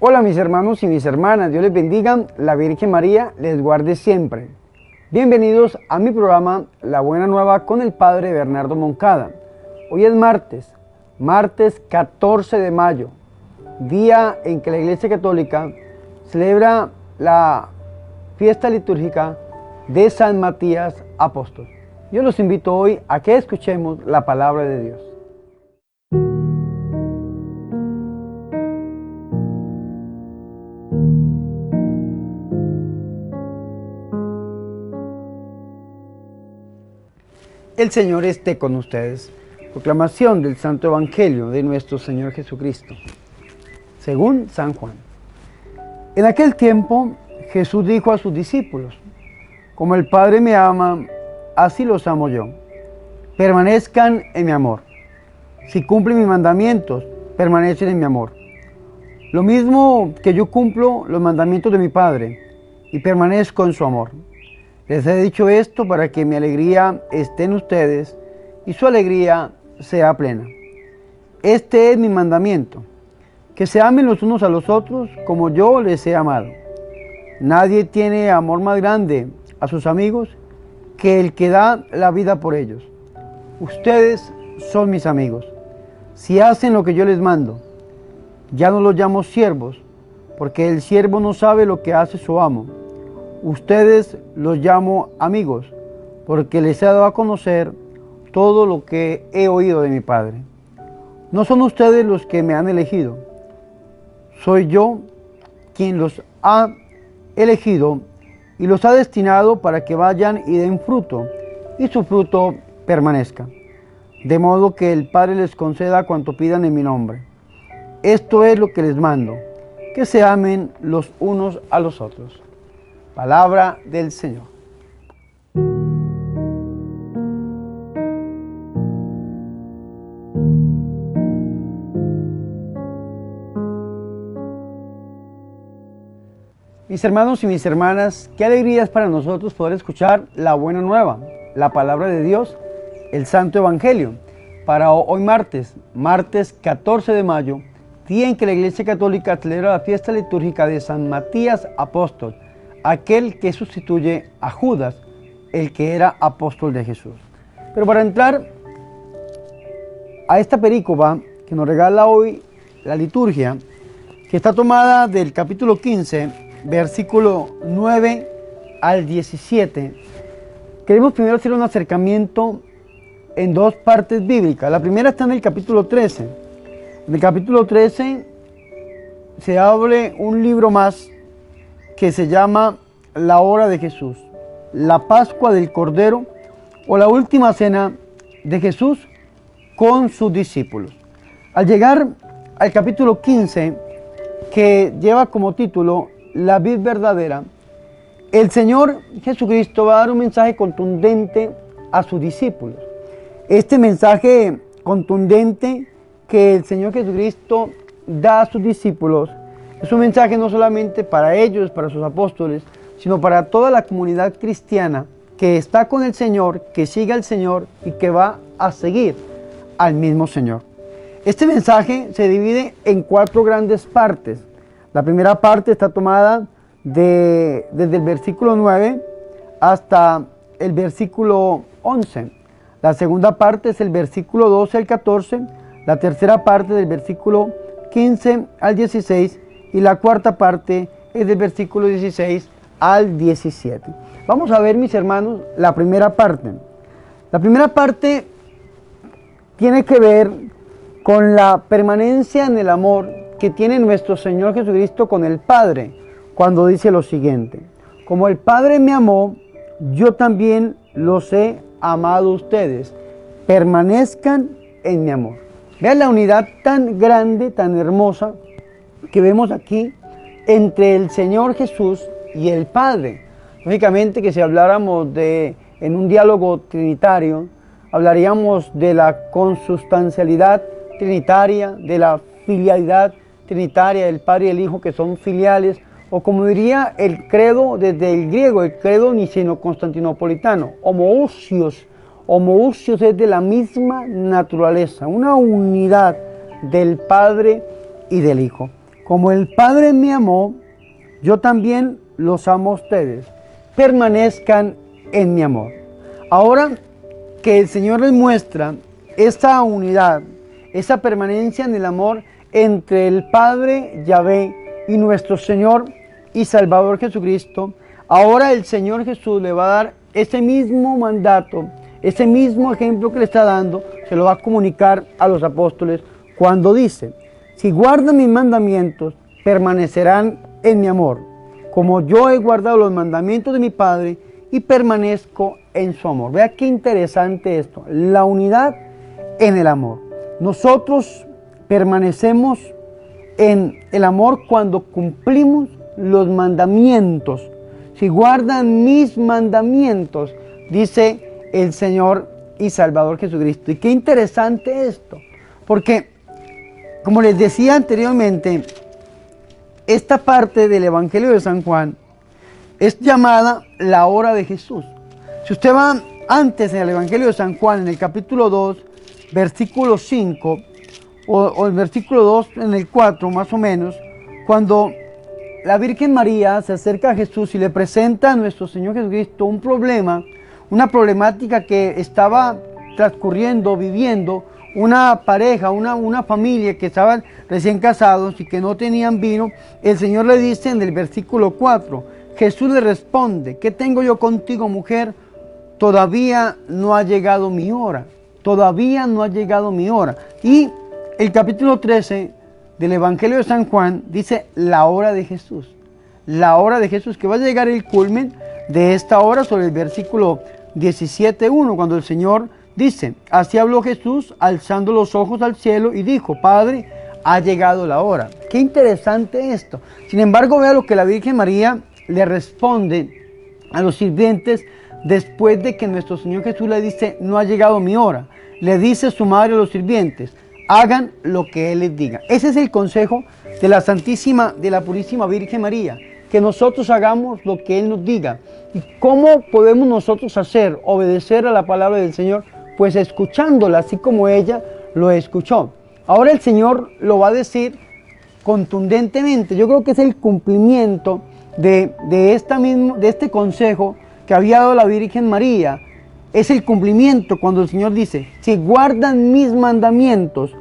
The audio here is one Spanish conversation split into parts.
Hola mis hermanos y mis hermanas, Dios les bendiga, la Virgen María les guarde siempre. Bienvenidos a mi programa La Buena Nueva con el Padre Bernardo Moncada. Hoy es martes 14 de mayo, día en que la Iglesia Católica celebra la fiesta litúrgica de San Matías Apóstol. Yo los invito hoy a que escuchemos la palabra de Dios. El Señor esté con ustedes. Proclamación del Santo Evangelio de nuestro Señor Jesucristo, según San Juan. En aquel tiempo, Jesús dijo a sus discípulos: como el Padre me ama, así los amo yo. Permanezcan en mi amor. Si cumplen mis mandamientos, permanecen en mi amor. Lo mismo que yo cumplo los mandamientos de mi Padre y permanezco en su amor. Les he dicho esto para que mi alegría esté en ustedes y su alegría sea plena. Este es mi mandamiento, que se amen los unos a los otros como yo les he amado. Nadie tiene amor más grande a sus amigos que el que da la vida por ellos. Ustedes son mis amigos, si hacen lo que yo les mando. Ya no los llamo siervos, porque el siervo no sabe lo que hace su amo. Ustedes los llamo amigos, porque les he dado a conocer todo lo que he oído de mi Padre. No son ustedes los que me han elegido, soy yo quien los ha elegido y los ha destinado para que vayan y den fruto, y su fruto permanezca, de modo que el Padre les conceda cuanto pidan en mi nombre. Esto es lo que les mando, que se amen los unos a los otros. Palabra del Señor. Mis hermanos y mis hermanas, qué alegría es para nosotros poder escuchar la buena nueva, la palabra de Dios, el Santo Evangelio, para hoy martes 14 de mayo, día en que la Iglesia Católica celebra la fiesta litúrgica de San Matías Apóstol, aquel que sustituye a Judas, el que era apóstol de Jesús. Pero para entrar a esta perícopa que nos regala hoy la liturgia, que está tomada del capítulo 15, versículo 9 al 17, queremos primero hacer un acercamiento en dos partes bíblicas. La primera está en el capítulo 13. En el capítulo 13 se abre un libro más que se llama La Hora de Jesús, la Pascua del Cordero o la última cena de Jesús con sus discípulos. Al llegar al capítulo 15, que lleva como título La Vid Verdadera, el Señor Jesucristo va a dar un mensaje contundente a sus discípulos. Este mensaje contundente que el Señor Jesucristo da a sus discípulos es un mensaje no solamente para ellos, para sus apóstoles, sino para toda la comunidad cristiana que está con el Señor, que sigue al Señor y que va a seguir al mismo Señor. Este mensaje se divide en 4 grandes partes. La primera parte está tomada desde el versículo 9 hasta el versículo 11. La segunda parte es el versículo 12 al 14. La tercera parte del versículo 15 al 16. Y la cuarta parte es del versículo 16 al 17. Vamos a ver, mis hermanos, la primera parte. La primera parte tiene que ver con la permanencia en el amor que tiene nuestro Señor Jesucristo con el Padre, cuando dice lo siguiente: como el Padre me amó, yo también los he amado a ustedes. Permanezcan en mi amor. Vean la unidad tan grande, tan hermosa que vemos aquí entre el Señor Jesús y el Padre. Lógicamente que si habláramos en un diálogo trinitario, hablaríamos de la consustancialidad trinitaria, de la filialidad trinitaria del Padre y el Hijo, que son filiales, o como diría el credo desde el griego, el credo niceno-constantinopolitano, homoousios. Homoousios es de la misma naturaleza, una unidad del Padre y del Hijo. Como el Padre me amó, yo también los amo a ustedes. Permanezcan en mi amor. Ahora que el Señor les muestra esta unidad, esa permanencia en el amor entre el Padre Yahvé y nuestro Señor y Salvador Jesucristo, ahora el Señor Jesús le va a dar ese mismo mandato, ese mismo ejemplo que le está dando, se lo va a comunicar a los apóstoles cuando dice: si guardan mis mandamientos, permanecerán en mi amor, como yo he guardado los mandamientos de mi Padre y permanezco en su amor. Vea qué interesante esto, la unidad en el amor. Nosotros permanecemos en el amor cuando cumplimos los mandamientos. Si guardan mis mandamientos, dice el Señor y Salvador Jesucristo. Y qué interesante esto, porque como les decía anteriormente, esta parte del Evangelio de San Juan es llamada la hora de Jesús. Si usted va antes en el Evangelio de San Juan, en el capítulo 2, versículo 5, o el versículo 2 en el 4 más o menos, cuando la Virgen María se acerca a Jesús y le presenta a nuestro Señor Jesucristo un problema, una problemática que estaba transcurriendo, viviendo una pareja, una familia que estaban recién casados y que no tenían vino. El Señor le dice en el versículo 4, Jesús le responde: ¿qué tengo yo contigo, mujer? Todavía no ha llegado mi hora. Todavía no ha llegado mi hora. Y el capítulo 13 del Evangelio de San Juan dice la hora de Jesús. La hora de Jesús, que va a llegar el culmen de esta hora sobre el versículo 17:1, cuando el Señor dice: así habló Jesús, alzando los ojos al cielo, y dijo: Padre, ha llegado la hora. Qué interesante esto. Sin embargo, vea lo que la Virgen María le responde a los sirvientes después de que nuestro Señor Jesús le dice: no ha llegado mi hora. Le dice su madre a los sirvientes: hagan lo que Él les diga. Ese es el consejo de la Santísima, de la Purísima Virgen María, que nosotros hagamos lo que Él nos diga. ¿Y cómo podemos nosotros obedecer a la palabra del Señor? Pues escuchándola, así como ella lo escuchó. Ahora el Señor lo va a decir contundentemente. Yo creo que es el cumplimiento de este consejo que había dado la Virgen María. Es el cumplimiento cuando el Señor dice: si guardan mis mandamientos,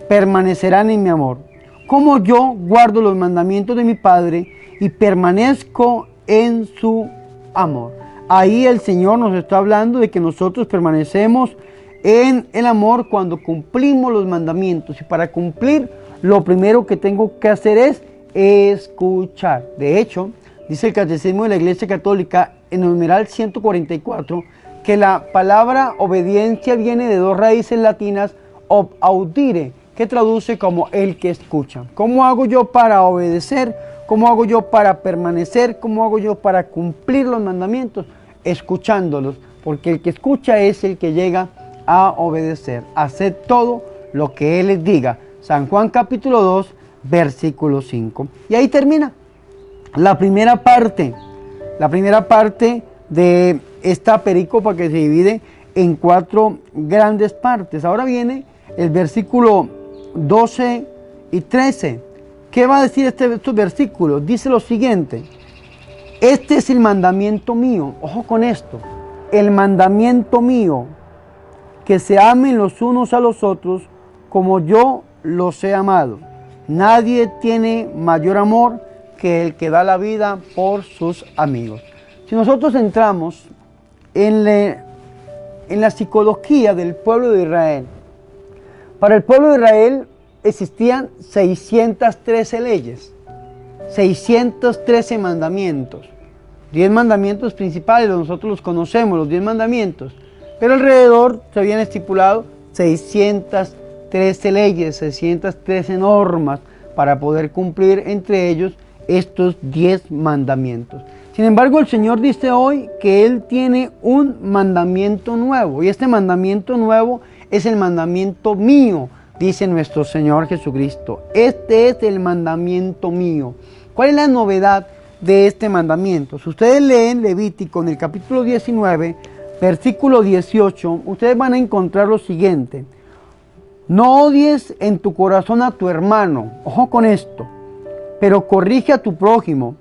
permanecerán en mi amor, como yo guardo los mandamientos de mi Padre y permanezco en su amor. Ahí el Señor nos está hablando de que nosotros permanecemos en el amor cuando cumplimos los mandamientos. Y para cumplir, lo primero que tengo que hacer es escuchar. De hecho, dice el Catecismo de la Iglesia Católica en el numeral 144, que la palabra obediencia viene de dos raíces latinas: ob audire, que traduce como el que escucha. ¿Cómo hago yo para obedecer? ¿Cómo hago yo para permanecer? ¿Cómo hago yo para cumplir los mandamientos? Escuchándolos, porque el que escucha es el que llega a obedecer. Haced todo lo que Él les diga. San Juan capítulo 2, versículo 5. Y ahí termina la primera parte de esta perícopa, que se divide en 4 grandes partes. Ahora viene el versículo 12 y 13. ¿Qué va a decir estos versículos? Dice lo siguiente: este es el mandamiento mío. Ojo con esto. El mandamiento mío, que se amen los unos a los otros como yo los he amado. Nadie tiene mayor amor que el que da la vida por sus amigos. Si nosotros entramos en la psicología del pueblo de Israel, para el pueblo de Israel existían 613 leyes, 613 mandamientos, 10 mandamientos principales, nosotros los conocemos, los 10 mandamientos, pero alrededor se habían estipulado 613 leyes, 613 normas para poder cumplir entre ellos estos 10 mandamientos. Sin embargo, el Señor dice hoy que Él tiene un mandamiento nuevo, y este mandamiento nuevo es el mandamiento mío, dice nuestro Señor Jesucristo. Este es el mandamiento mío. ¿Cuál es la novedad de este mandamiento? Si ustedes leen Levítico en el capítulo 19, versículo 18, ustedes van a encontrar lo siguiente: no odies en tu corazón a tu hermano. Ojo con esto. pero corrige a tu prójimo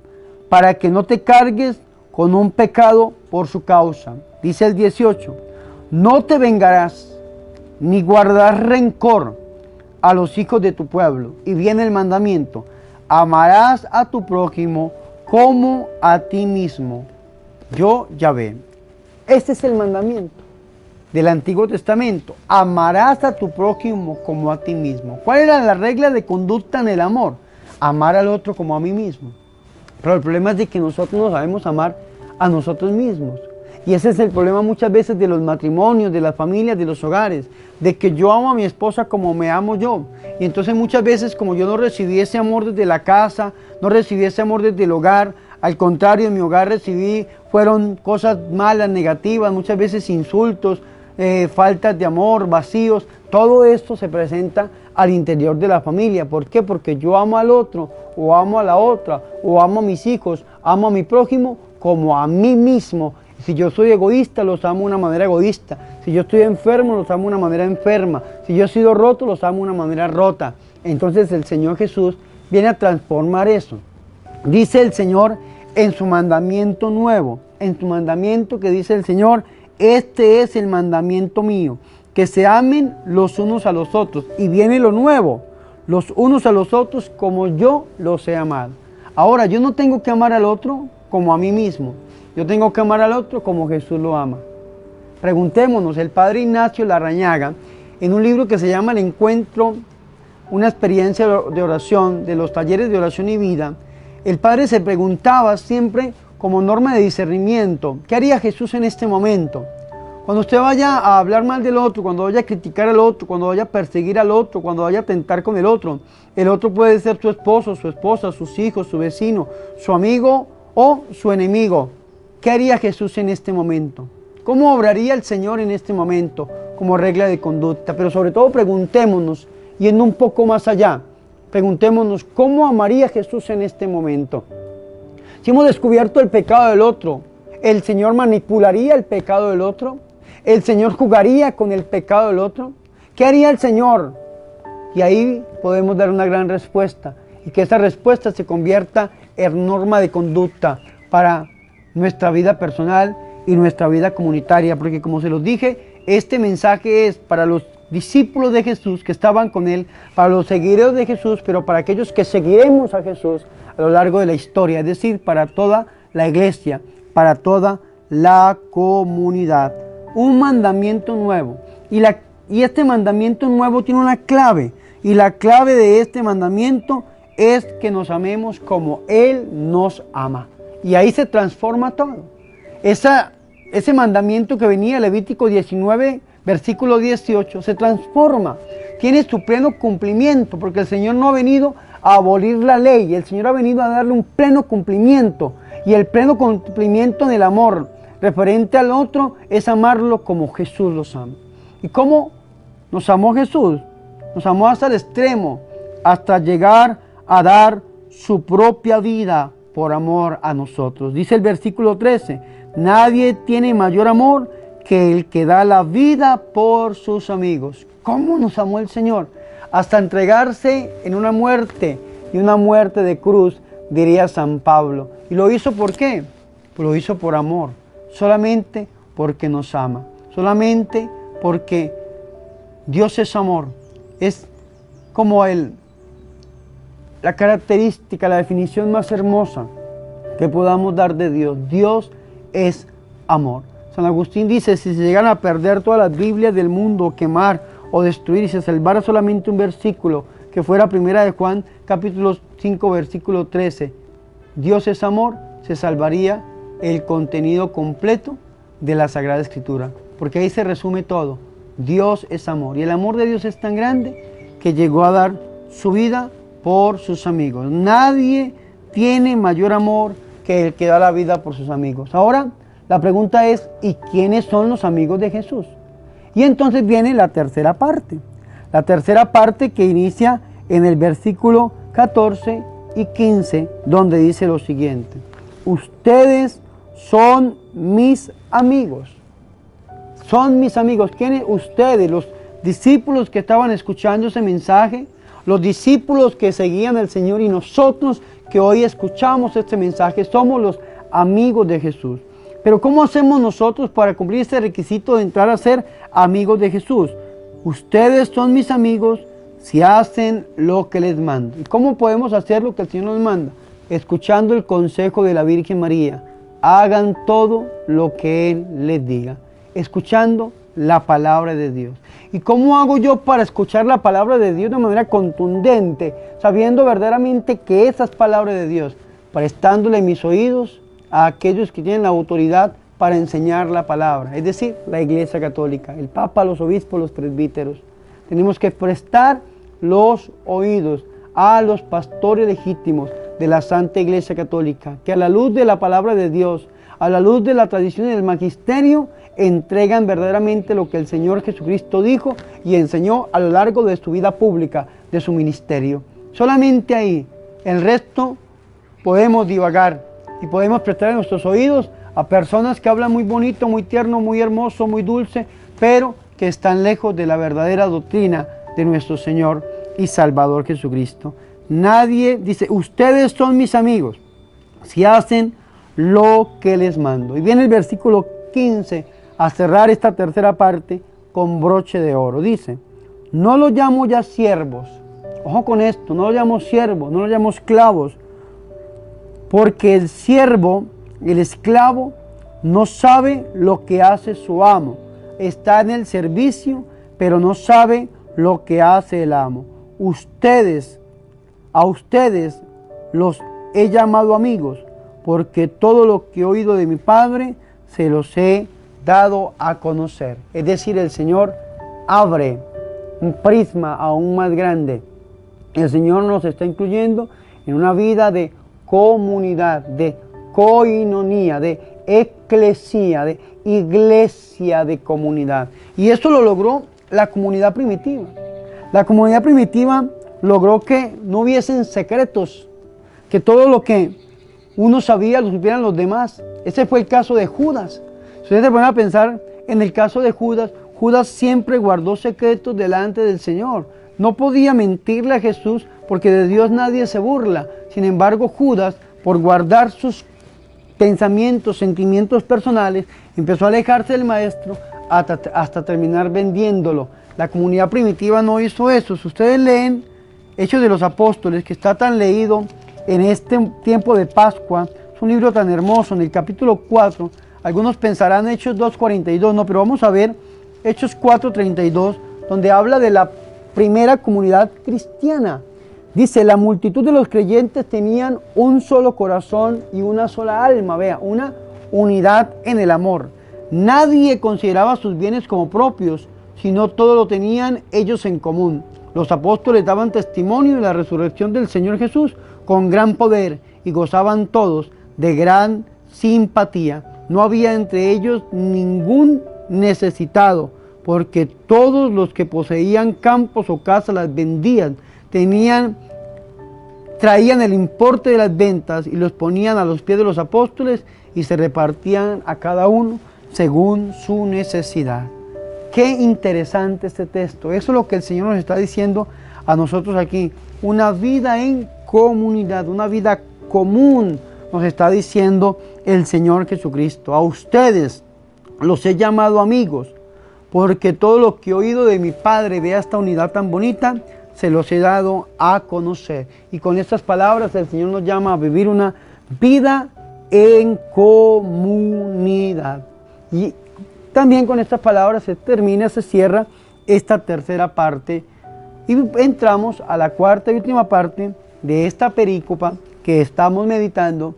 para que no te cargues con un pecado por su causa. Dice el 18, no te vengarás ni guardarás rencor a los hijos de tu pueblo. Y viene el mandamiento, amarás a tu prójimo como a ti mismo. Yo, Yahvé. Este es el mandamiento del Antiguo Testamento. Amarás a tu prójimo como a ti mismo. ¿Cuál era la regla de conducta en el amor? Amar al otro como a mí mismo. Pero el problema es de que nosotros no sabemos amar a nosotros mismos. Y ese es el problema muchas veces de los matrimonios, de las familias, de los hogares. De que yo amo a mi esposa como me amo yo. Y entonces muchas veces como yo no recibí ese amor desde la casa, no recibí ese amor desde el hogar, al contrario, en mi hogar fueron cosas malas, negativas, muchas veces insultos, faltas de amor, vacíos. Todo esto se presenta al interior de la familia. ¿Por qué? Porque yo amo al otro, o amo a la otra, o amo a mis hijos, amo a mi prójimo como a mí mismo. Si yo soy egoísta, los amo de una manera egoísta. Si yo estoy enfermo, los amo de una manera enferma. Si yo he sido roto, los amo de una manera rota. Entonces el Señor Jesús viene a transformar eso. Dice el Señor en su mandamiento nuevo, en su mandamiento que dice el Señor, este es el mandamiento mío, que se amen los unos a los otros. Y viene lo nuevo, los unos a los otros como yo los he amado. Ahora, yo no tengo que amar al otro como a mí mismo. Yo tengo que amar al otro como Jesús lo ama. Preguntémonos, el Padre Ignacio Larrañaga, en un libro que se llama El Encuentro, una experiencia de oración, de los talleres de oración y vida, el Padre se preguntaba siempre como norma de discernimiento, ¿qué haría Jesús en este momento? Cuando usted vaya a hablar mal del otro, cuando vaya a criticar al otro, cuando vaya a perseguir al otro, cuando vaya a tentar con el otro puede ser su esposo, su esposa, sus hijos, su vecino, su amigo o su enemigo. ¿Qué haría Jesús en este momento? ¿Cómo obraría el Señor en este momento como regla de conducta? Pero sobre todo preguntémonos, yendo un poco más allá, preguntémonos, ¿cómo amaría Jesús en este momento? Si hemos descubierto el pecado del otro, ¿el Señor manipularía el pecado del otro? ¿El Señor jugaría con el pecado del otro? ¿Qué haría el Señor? Y ahí podemos dar una gran respuesta, y que esa respuesta se convierta en norma de conducta para nuestra vida personal y nuestra vida comunitaria, porque como se los dije, este mensaje es para los discípulos de Jesús que estaban con Él, para los seguidores de Jesús, pero para aquellos que seguiremos a Jesús a lo largo de la historia, es decir, para toda la iglesia, para toda la comunidad. Un mandamiento nuevo, y este mandamiento nuevo tiene una clave, y la clave de este mandamiento es que nos amemos como Él nos ama. Y ahí se transforma todo. Ese mandamiento que venía, Levítico 19, versículo 18, se transforma. Tiene su pleno cumplimiento, porque el Señor no ha venido a abolir la ley. El Señor ha venido a darle un pleno cumplimiento. Y el pleno cumplimiento del amor referente al otro es amarlo como Jesús los ama. ¿Y cómo nos amó Jesús? Nos amó hasta el extremo, hasta llegar a dar su propia vida por amor a nosotros. Dice el versículo 13, nadie tiene mayor amor que el que da la vida por sus amigos. ¿Cómo nos amó el Señor? Hasta entregarse en una muerte, y una muerte de cruz, diría San Pablo. ¿Y lo hizo por qué? Pues lo hizo por amor, solamente porque nos ama, solamente porque Dios es amor. Es como la característica, la definición más hermosa que podamos dar de Dios. Dios es amor. San Agustín dice, si se llegan a perder todas las Biblias del mundo, quemar o destruir, y se salvara solamente un versículo, que fuera primera de Juan, capítulo 5, versículo 13, Dios es amor, se salvaría el contenido completo de la Sagrada Escritura, porque ahí se resume todo. Dios es amor, y el amor de Dios es tan grande que llegó a dar su vida por sus amigos. Nadie tiene mayor amor que el que da la vida por sus amigos. Ahora, la pregunta es, ¿y quiénes son los amigos de Jesús? Y entonces viene la tercera parte. La tercera parte que inicia en el versículo 14 y 15, donde dice lo siguiente. Ustedes son mis amigos. Son mis amigos. ¿Quiénes? Ustedes, los discípulos que estaban escuchando ese mensaje, los discípulos que seguían al Señor y nosotros que hoy escuchamos este mensaje somos los amigos de Jesús. Pero ¿cómo hacemos nosotros para cumplir este requisito de entrar a ser amigos de Jesús? Ustedes son mis amigos si hacen lo que les mando. ¿Y cómo podemos hacer lo que el Señor nos manda? Escuchando el consejo de la Virgen María. Hagan todo lo que Él les diga. Escuchando la palabra de Dios. ¿Y cómo hago yo para escuchar la palabra de Dios de manera contundente, sabiendo verdaderamente que esa es palabra de Dios? Prestándole mis oídos a aquellos que tienen la autoridad para enseñar la palabra, es decir, la Iglesia Católica, el Papa, los obispos, los presbíteros. Tenemos que prestar los oídos a los pastores legítimos de la Santa Iglesia Católica, que a la luz de la palabra de Dios, a la luz de la tradición y del magisterio, entregan verdaderamente lo que el Señor Jesucristo dijo y enseñó a lo largo de su vida pública, de su ministerio. Solamente ahí, el resto podemos divagar y podemos prestar nuestros oídos a personas que hablan muy bonito, muy tierno, muy hermoso, muy dulce, pero que están lejos de la verdadera doctrina de nuestro Señor y Salvador Jesucristo. Nadie dice, ustedes son mis amigos si hacen lo que les mando. Y viene el versículo 15 a cerrar esta tercera parte con broche de oro. Dice, no los llamo ya siervos. Ojo con esto, no los llamo siervos, no los llamo esclavos, porque el siervo, el esclavo, no sabe lo que hace su amo. Está en el servicio, pero no sabe lo que hace el amo. A ustedes los he llamado amigos, porque todo lo que he oído de mi Padre se los he dado a conocer. Es decir, el Señor abre un prisma aún más grande. El Señor nos está incluyendo en una vida de comunidad, de koinonía, de eclesía, de iglesia de comunidad. Y esto lo logró la comunidad primitiva. La comunidad primitiva logró que no hubiesen secretos, que todo lo que uno sabía lo supieran los demás. Ese fue el caso de Judas. Si ustedes se ponen a pensar en el caso de Judas, Judas siempre guardó secretos delante del Señor. No podía mentirle a Jesús porque de Dios nadie se burla. Sin embargo, Judas, por guardar sus pensamientos, sentimientos personales, empezó a alejarse del Maestro hasta terminar vendiéndolo. La comunidad primitiva no hizo eso. Si ustedes leen Hechos de los Apóstoles, que está tan leído en este tiempo de Pascua, es un libro tan hermoso, en el capítulo 4, algunos pensarán Hechos 2:42, no, pero vamos a ver Hechos 4:32, donde habla de la primera comunidad cristiana. Dice, la multitud de los creyentes tenían un solo corazón y una sola alma, vea, una unidad en el amor. Nadie consideraba sus bienes como propios, sino todo lo tenían ellos en común. Los apóstoles daban testimonio de la resurrección del Señor Jesús con gran poder y gozaban todos de gran simpatía. No había entre ellos ningún necesitado, porque todos los que poseían campos o casas las vendían, traían el importe de las ventas y los ponían a los pies de los apóstoles y se repartían a cada uno según su necesidad. Qué interesante este texto. Eso es lo que el Señor nos está diciendo a nosotros aquí. Una vida en comunidad, una vida común, nos está diciendo el Señor Jesucristo. A ustedes los he llamado amigos, porque todo lo que he oído de mi Padre, vea esta unidad tan bonita, se los he dado a conocer. Y con estas palabras el Señor nos llama a vivir una vida en comunidad. Y también con estas palabras se cierra esta tercera parte y entramos a la cuarta y última parte de esta perícopa que estamos meditando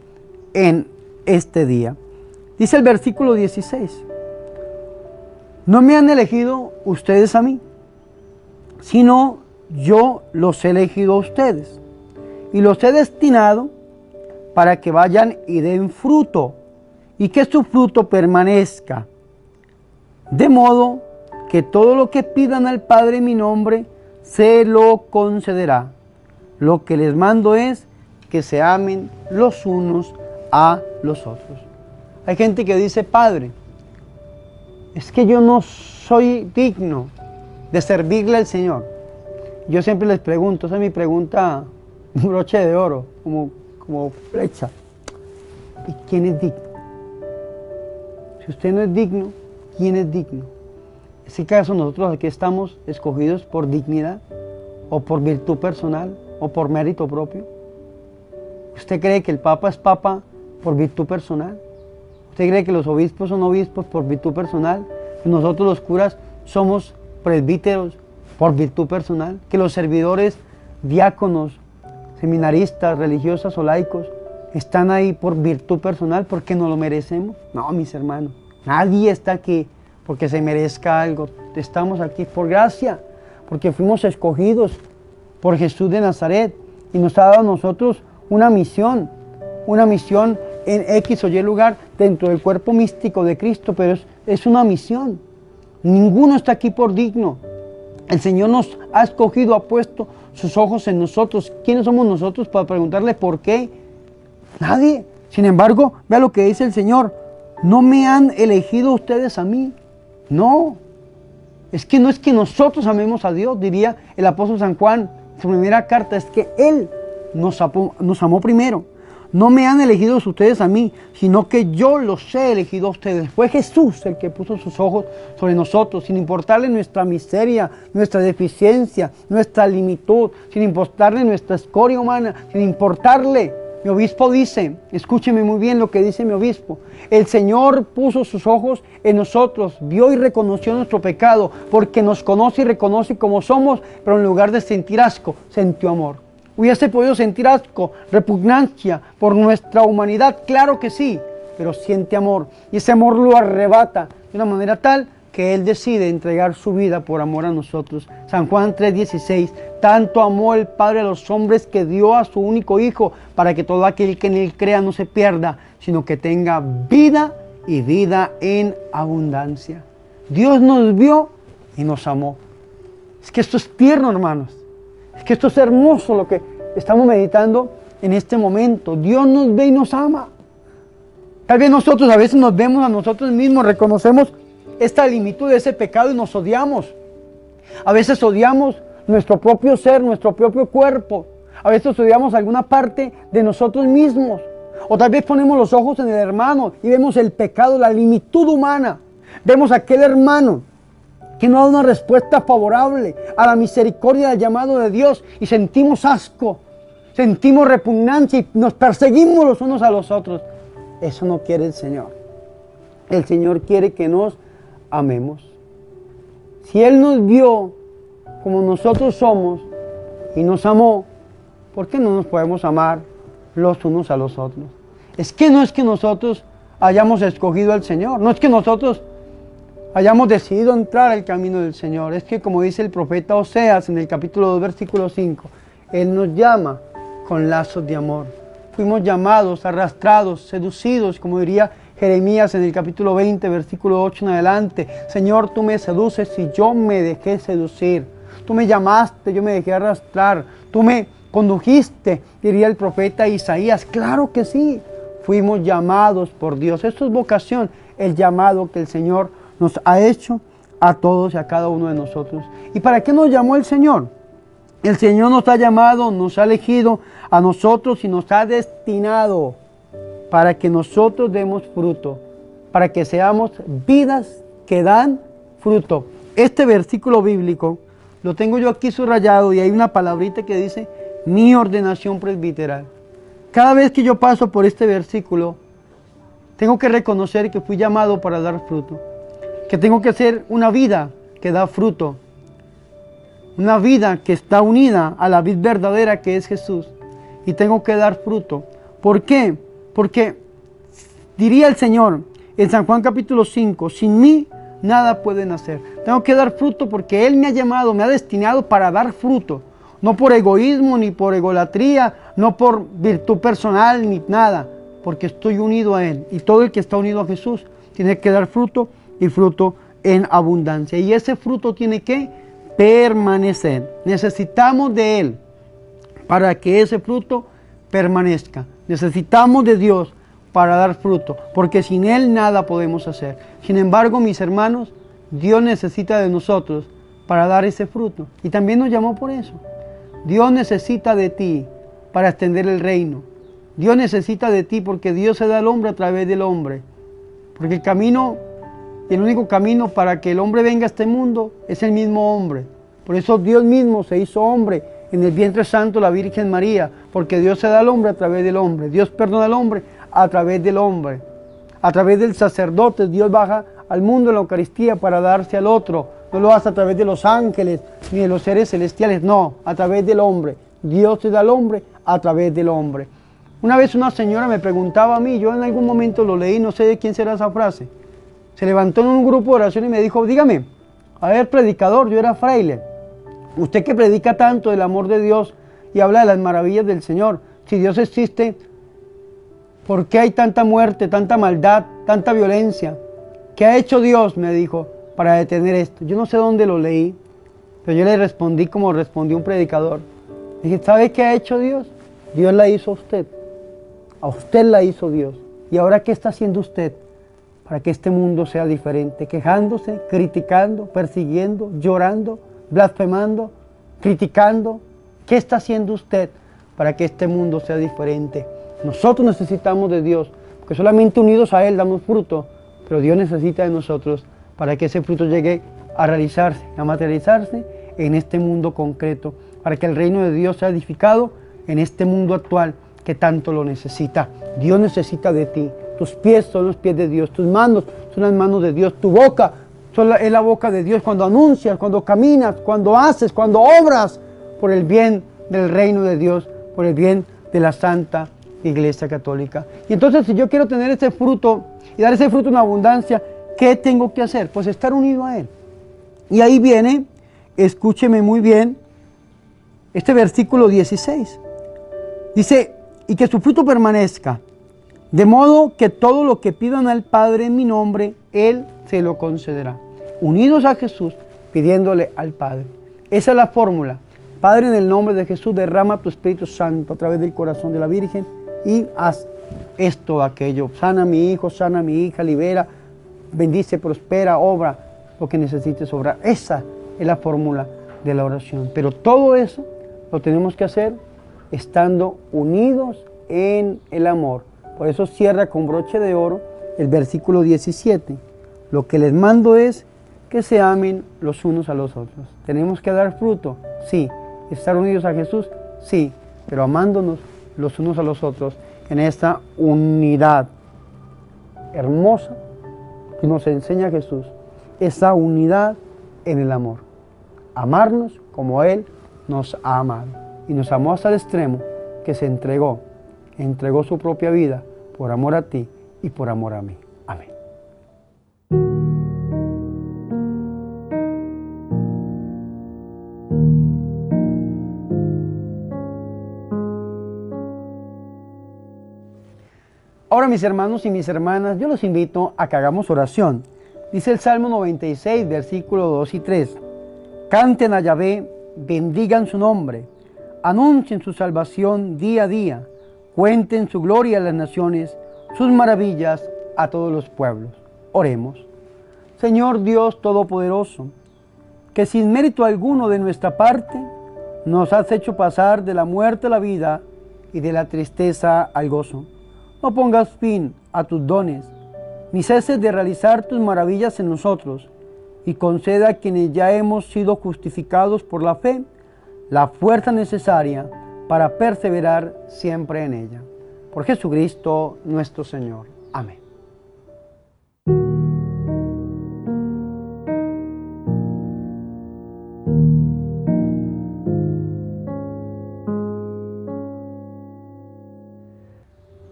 en este día. Dice el versículo 16, no me han elegido ustedes a mí, sino yo los he elegido a ustedes y los he destinado para que vayan y den fruto y que su fruto permanezca. De modo que todo lo que pidan al Padre en mi nombre, se lo concederá. Lo que les mando es que se amen los unos a los otros. Hay gente que dice, Padre, es que yo no soy digno de servirle al Señor. Yo siempre les pregunto, esa es mi pregunta, un broche de oro, como flecha. ¿Y quién es digno? Si usted no es digno, ¿quién es digno? ¿En ese caso nosotros aquí estamos escogidos por dignidad o por virtud personal o por mérito propio? ¿Usted cree que el Papa es Papa por virtud personal? ¿Usted cree que los obispos son obispos por virtud personal? ¿Que nosotros los curas somos presbíteros por virtud personal? ¿Que los servidores, diáconos, seminaristas, religiosas o laicos están ahí por virtud personal porque no lo merecemos? No, mis hermanos, nadie está aquí porque se merezca algo. Estamos aquí por gracia, porque fuimos escogidos por Jesús de Nazaret y nos ha dado a nosotros una misión en X o Y lugar dentro del cuerpo místico de Cristo, pero es una misión. Ninguno está aquí por digno. El Señor nos ha escogido, ha puesto sus ojos en nosotros. ¿Quiénes somos nosotros para preguntarle por qué? Nadie. Sin embargo, vea lo que dice el Señor. No me han elegido ustedes a mí. No. No es que nosotros amemos a Dios, diría el apóstol San Juan en su primera carta, es que Él nos amó primero. No me han elegido ustedes a mí, sino que yo los he elegido a ustedes. Fue Jesús el que puso sus ojos sobre nosotros, sin importarle nuestra miseria, nuestra deficiencia, nuestra limitud, sin importarle nuestra escoria humana, sin importarle. Mi obispo dice, escúcheme muy bien lo que dice mi obispo, el Señor puso sus ojos en nosotros, vio y reconoció nuestro pecado, porque nos conoce y reconoce como somos, pero en lugar de sentir asco, sintió amor. ¿Hubiese podido sentir asco, repugnancia por nuestra humanidad? Claro que sí, pero siente amor. Y ese amor lo arrebata de una manera tal que Él decide entregar su vida por amor a nosotros. San Juan 3:16, tanto amó el Padre a los hombres que dio a su único Hijo, para que todo aquel que en Él crea no se pierda, sino que tenga vida y vida en abundancia. Dios nos vio y nos amó. Es que esto es tierno, hermanos. Es que esto es hermoso lo que estamos meditando en este momento. Dios nos ve y nos ama. Tal vez nosotros a veces nos vemos a nosotros mismos, reconocemos esta limitud de ese pecado y nos odiamos. A veces odiamos nuestro propio ser, nuestro propio cuerpo. A veces odiamos alguna parte de nosotros mismos. O tal vez ponemos los ojos en el hermano y vemos el pecado, la limitud humana. Vemos a aquel hermano que no da una respuesta favorable a la misericordia del llamado de Dios y sentimos asco, sentimos repugnancia y nos perseguimos los unos a los otros. Eso no quiere el Señor. El Señor quiere que nos amemos. Si Él nos vio como nosotros somos y nos amó, ¿por qué no nos podemos amar los unos a los otros? No es que nosotros hayamos escogido al Señor, no es que nosotros hayamos decidido entrar al camino del Señor. Es que como dice el profeta Oseas en el capítulo 2, versículo 5, Él nos llama con lazos de amor. Fuimos llamados, arrastrados, seducidos, como diría Jeremías en el capítulo 20, versículo 8 en adelante. Señor, tú me seduces y yo me dejé seducir. Tú me llamaste, yo me dejé arrastrar. Tú me condujiste, diría el profeta Isaías. Claro que sí, fuimos llamados por Dios. Esto es vocación, el llamado que el Señor nos ha hecho a todos y a cada uno de nosotros. ¿Y para qué nos llamó el Señor? El Señor nos ha llamado, nos ha elegido a nosotros y nos ha destinado para que nosotros demos fruto, para que seamos vidas que dan fruto. Este versículo bíblico lo tengo yo aquí subrayado y hay una palabrita que dice mi ordenación presbiteral. Cada vez que yo paso por este versículo, tengo que reconocer que fui llamado para dar fruto, que tengo que ser una vida que da fruto, una vida que está unida a la vid verdadera que es Jesús, y tengo que dar fruto. ¿Por qué? Porque diría el Señor en San Juan capítulo 5, sin mí nada pueden hacer. Tengo que dar fruto porque Él me ha llamado, me ha destinado para dar fruto, no por egoísmo, ni por egolatría, no por virtud personal, ni nada, porque estoy unido a Él, y todo el que está unido a Jesús tiene que dar fruto, y fruto en abundancia. Y ese fruto tiene que permanecer. Necesitamos de Él para que ese fruto permanezca. Necesitamos de Dios para dar fruto, porque sin Él nada podemos hacer. Sin embargo, mis hermanos, Dios necesita de nosotros para dar ese fruto. Y también nos llamó por eso. Dios necesita de ti para extender el reino. Dios necesita de ti porque Dios se da al hombre a través del hombre. Porque el camino, el único camino para que el hombre venga a este mundo es el mismo hombre. Por eso Dios mismo se hizo hombre en el vientre santo de la Virgen María. Porque Dios se da al hombre a través del hombre. Dios perdona al hombre a través del hombre. A través del sacerdote Dios baja al mundo en la Eucaristía para darse al otro. No lo hace a través de los ángeles ni de los seres celestiales, no, a través del hombre. Dios se da al hombre a través del hombre. Una vez una señora me preguntaba a mí, yo en algún momento lo leí, no sé de quién será esa frase. Se levantó en un grupo de oración y me dijo, dígame, a ver, predicador, yo era fraile. Usted que predica tanto del amor de Dios y habla de las maravillas del Señor, si Dios existe, ¿por qué hay tanta muerte, tanta maldad, tanta violencia? ¿Qué ha hecho Dios? Me dijo, para detener esto. Yo no sé dónde lo leí, pero yo le respondí como respondió un predicador. Dije, ¿sabe qué ha hecho Dios? Dios la hizo a usted. A usted la hizo Dios. ¿Y ahora qué está haciendo usted para que este mundo sea diferente? Quejándose, criticando, persiguiendo, llorando, blasfemando, criticando. ¿Qué está haciendo usted para que este mundo sea diferente? Nosotros necesitamos de Dios, porque solamente unidos a Él damos fruto, pero Dios necesita de nosotros para que ese fruto llegue a realizarse, a materializarse en este mundo concreto, para que el reino de Dios sea edificado en este mundo actual que tanto lo necesita. Dios necesita de ti. Tus pies son los pies de Dios, tus manos son las manos de Dios, tu boca es la boca de Dios cuando anuncias, cuando caminas, cuando haces, cuando obras por el bien del reino de Dios, por el bien de la Santa Iglesia Católica. Y entonces, si yo quiero tener ese fruto y dar ese fruto en abundancia, ¿qué tengo que hacer? Pues estar unido a Él. Y ahí viene, escúcheme muy bien, este versículo 16. Dice, y que su fruto permanezca, de modo que todo lo que pidan al Padre en mi nombre, Él se lo concederá. Unidos a Jesús, pidiéndole al Padre. Esa es la fórmula. Padre, en el nombre de Jesús, derrama tu Espíritu Santo a través del corazón de la Virgen y haz esto o aquello. Sana a mi hijo, sana a mi hija, libera, bendice, prospera, obra lo que necesites obrar. Esa es la fórmula de la oración. Pero todo eso lo tenemos que hacer estando unidos en el amor. Por eso cierra con broche de oro el versículo 17. Lo que les mando es que se amen los unos a los otros. ¿Tenemos que dar fruto? Sí. ¿Estar unidos a Jesús? Sí. Pero amándonos los unos a los otros en esta unidad hermosa que nos enseña Jesús. Esa unidad en el amor. Amarnos como Él nos ha amado. Y nos amó hasta el extremo que se entregó su propia vida por amor a ti y por amor a mí. Amén. Ahora, mis hermanos y mis hermanas, yo los invito a que hagamos oración. Dice el Salmo 96, versículos 2 y 3. Canten a Yahvé, bendigan su nombre, anuncien su salvación día a día, cuenten su gloria a las naciones, sus maravillas a todos los pueblos. Oremos. Señor Dios Todopoderoso, que sin mérito alguno de nuestra parte, nos has hecho pasar de la muerte a la vida y de la tristeza al gozo. No pongas fin a tus dones, ni ceses de realizar tus maravillas en nosotros, y conceda a quienes ya hemos sido justificados por la fe, la fuerza necesaria para perseverar siempre en ella. Por Jesucristo nuestro Señor. Amén.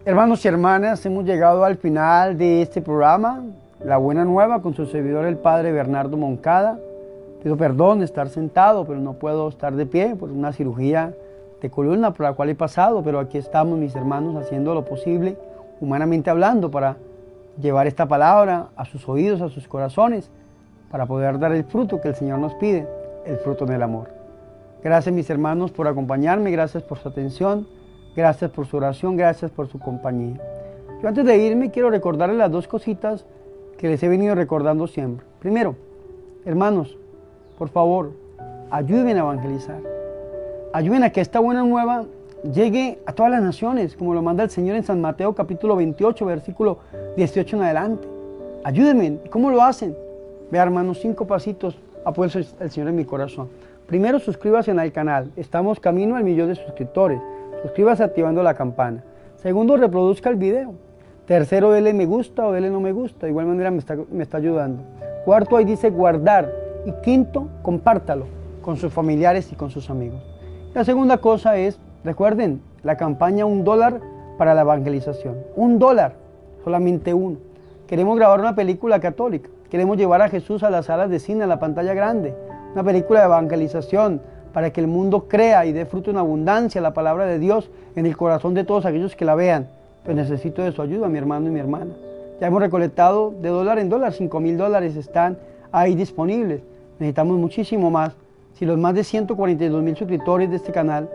Hermanos y hermanas, hemos llegado al final de este programa, La Buena Nueva, con su servidor el Padre Bernardo Moncada. Pido perdón de estar sentado, pero no puedo estar de pie por una cirugía de columna por la cual he pasado, pero aquí estamos, mis hermanos, haciendo lo posible, humanamente hablando, para llevar esta palabra a sus oídos, a sus corazones, para poder dar el fruto que el Señor nos pide, el fruto del amor. Gracias, mis hermanos, por acompañarme, gracias por su atención, gracias por su oración, gracias por su compañía. Yo antes de irme quiero recordarles las dos cositas que les he venido recordando siempre. Primero, hermanos, por favor, ayúdenme a evangelizar. Ayúdenme a que esta buena nueva llegue a todas las naciones, como lo manda el Señor en San Mateo capítulo 28, versículo 18 en adelante. Ayúdenme. ¿Cómo lo hacen? Vea, hermanos, 5 pasitos ha puesto el Señor en mi corazón. Primero, suscríbase al canal. Estamos camino al 1.000.000 de suscriptores. Suscríbase activando la campana. Segundo, reproduzca el video. Tercero, dele me gusta o dele no me gusta. De igual manera me está ayudando. Cuarto, ahí dice guardar. Y quinto, compártalo con sus familiares y con sus amigos. La segunda cosa es, recuerden, la campaña $1 para la evangelización. $1, solamente uno. Queremos grabar una película católica. Queremos llevar a Jesús a las salas de cine, a la pantalla grande. Una película de evangelización para que el mundo crea y dé fruto en abundancia la palabra de Dios en el corazón de todos aquellos que la vean. Pues necesito de su ayuda, mi hermano y mi hermana. Ya hemos recolectado de dólar en dólar, $5.000 están ahí disponibles. Necesitamos muchísimo más. Si los más de 142.000 suscriptores de este canal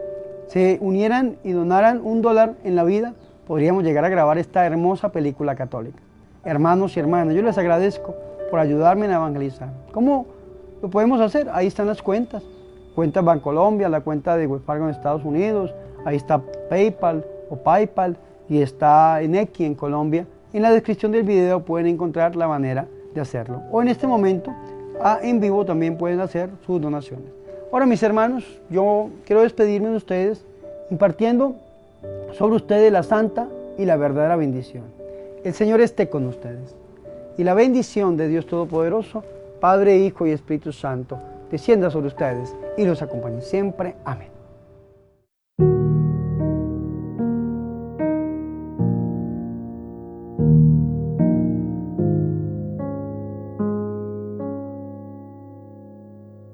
se unieran y donaran $1 en la vida, podríamos llegar a grabar esta hermosa película católica. Hermanos y hermanas, yo les agradezco por ayudarme a evangelizar. ¿Cómo lo podemos hacer? Ahí están las cuentas. Cuenta Bancolombia, la cuenta de Wells Fargo en Estados Unidos, ahí está PayPal o PayPal y está Nequi en Colombia. En la descripción del video pueden encontrar la manera de hacerlo. O en este momento, en vivo también pueden hacer sus donaciones. Ahora, mis hermanos, yo quiero despedirme de ustedes impartiendo sobre ustedes la santa y la verdadera bendición. El Señor esté con ustedes. Y la bendición de Dios Todopoderoso, Padre, Hijo y Espíritu Santo, descienda sobre ustedes y los acompañe siempre. Amén.